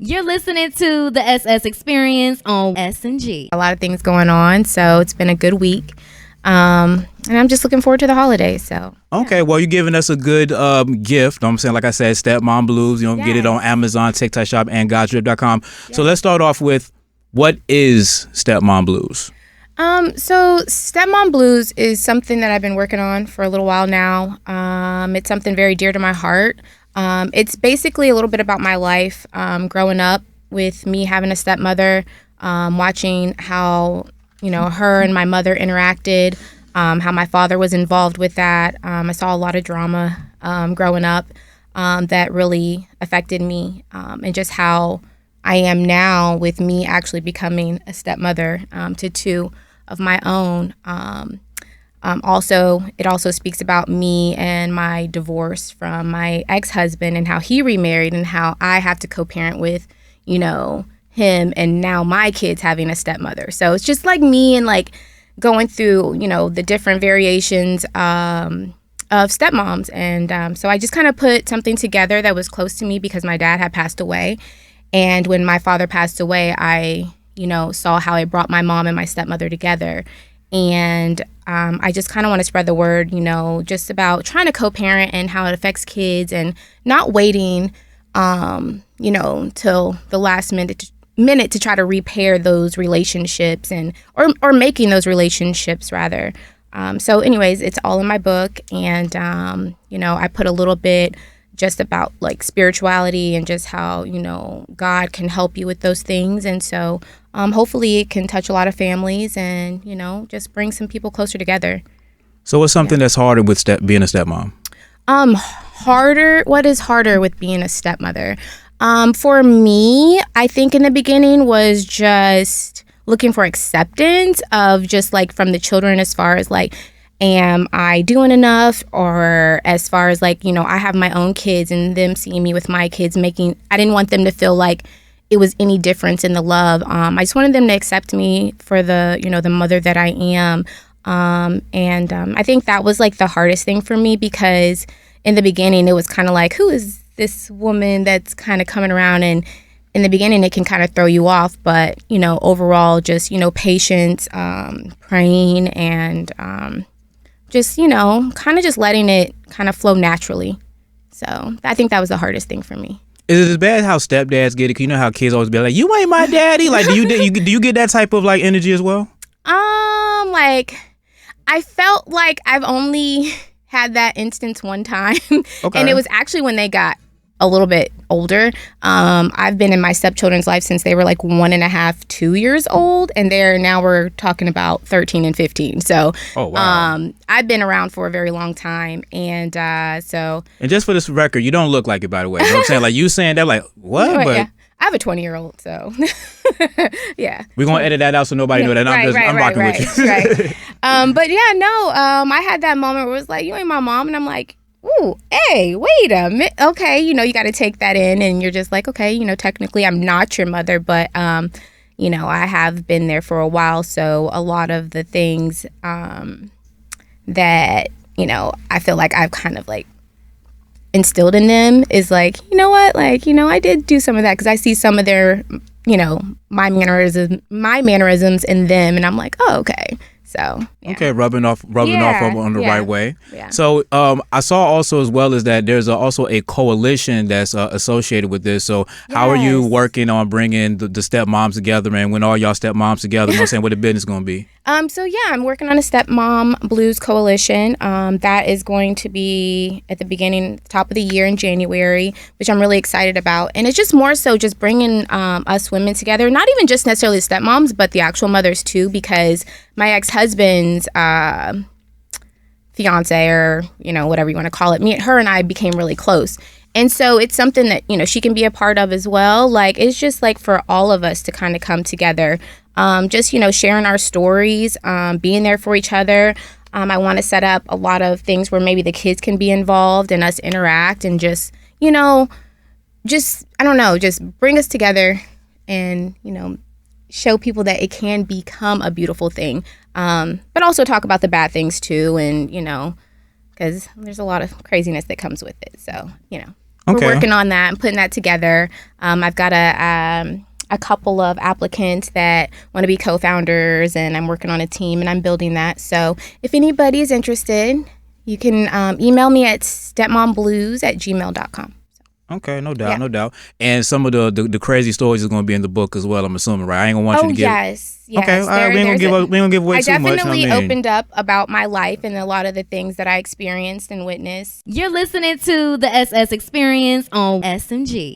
You're listening to the SS Experience on S&G. A lot of things going on, so it's been a good week. And I'm just looking forward to the holidays. So okay, well, you're giving us a good gift. I'm saying, like I said, Stepmom Blues. Get it on Amazon, TikTok Shop, and GodDrip.com. So let's start off with, what is Stepmom Blues? So Stepmom Blues is something that I've been working on for a little while now. It's something very dear to my heart. It's basically a little bit about my life, growing up with me having a stepmother, watching how her and my mother interacted, how my father was involved with that. I saw a lot of drama growing up that really affected me, and just how I am now with me actually becoming a stepmother to two of my own. It also speaks about me and my divorce from my ex-husband and how he remarried and how I have to co-parent with, him, and now my kids having a stepmother. So it's just like me and like going through, the different variations of stepmoms. And so I just kind of put something together that was close to me because my dad had passed away. And when my father passed away, I, saw how it brought my mom and my stepmother together. And I just kind of want to spread the word, just about trying to co-parent and how it affects kids and not waiting, till the last minute to try to repair those relationships or making those relationships rather. So anyways, it's all in my book. And, I put a little bit just about like spirituality and just how, God can help you with those things. And so hopefully it can touch a lot of families and, just bring some people closer together. So what's something that's harder with being a stepmom? What is harder with being a stepmother? For me, I think in the beginning was just looking for acceptance of just like from the children as far as like, am I doing enough? Or as far as like, I have my own kids and them seeing me with my kids I didn't want them to feel like it was any difference in the love. I just wanted them to accept me for the, the mother that I am. I think that was like the hardest thing for me because in the beginning it was kind of like, who is this woman that's kind of coming around? And in the beginning it can kind of throw you off, but, overall just, patience, praying and, just, kind of just letting it kind of flow naturally. So I think that was the hardest thing for me. Is it as bad how stepdads get it? 'Cause you know how kids always be like, "You ain't my daddy." Like, do you get that type of like energy as well? Like, I felt like I've only had that instance one time, okay. And it was actually when they got a little bit older. I've been in my stepchildren's life since they were like 1.5, 2 years old, and we're talking about 13 and 15. So, oh, wow. I've been around for a very long time, and so. And just for this record, you don't look like it, by the way. You know what I'm saying? Like you saying that, like what? But yeah. I have a 20-year-old, so yeah. We're gonna edit that out so nobody know that. I'm rocking with you. Right. But yeah, no. I had that moment where it was like, you ain't my mom, and I'm like, ooh, hey, wait a minute. Okay, you got to take that in, and you're just like, okay, technically I'm not your mother, but, I have been there for a while. So a lot of the things that, I feel like I've kind of like instilled in them is like, you know what, like, I did do some of that because I see some of their, my mannerisms in them, and I'm like, oh, okay. So yeah. Okay, rubbing off on the right way. Yeah. So I saw also as well as that there's also a coalition that's associated with this. So how are you working on bringing the stepmoms together, and when all y'all stepmoms together? You know what I'm saying, what the business going to be? So yeah, I'm working on a Stepmom Blues coalition. That is going to be at the top of the year in January, which I'm really excited about. And it's just more so just bringing us women together, not even just necessarily the stepmoms, but the actual mothers too, because my ex-husband's fiance, or whatever you want to call it, her and I became really close. And so it's something that, she can be a part of as well. Like, it's just like for all of us to kind of come together, just, sharing our stories, being there for each other. I want to set up a lot of things where maybe the kids can be involved and us interact and just, just bring us together and, show people that it can become a beautiful thing. But also talk about the bad things too. And, because there's a lot of craziness that comes with it. So, we're working on that and putting that together. I've got a couple of applicants that want to be co-founders, and I'm working on a team, and I'm building that. So if anybody is interested, you can email me at stepmomblues@gmail.com. Okay, no doubt. And some of the crazy stories is going to be in the book as well, I'm assuming, right? I ain't going to want you to give... Yes. Okay, all right, we ain't going to give away too much. I definitely opened up about my life and a lot of the things that I experienced and witnessed. You're listening to the SS Experience on SMG.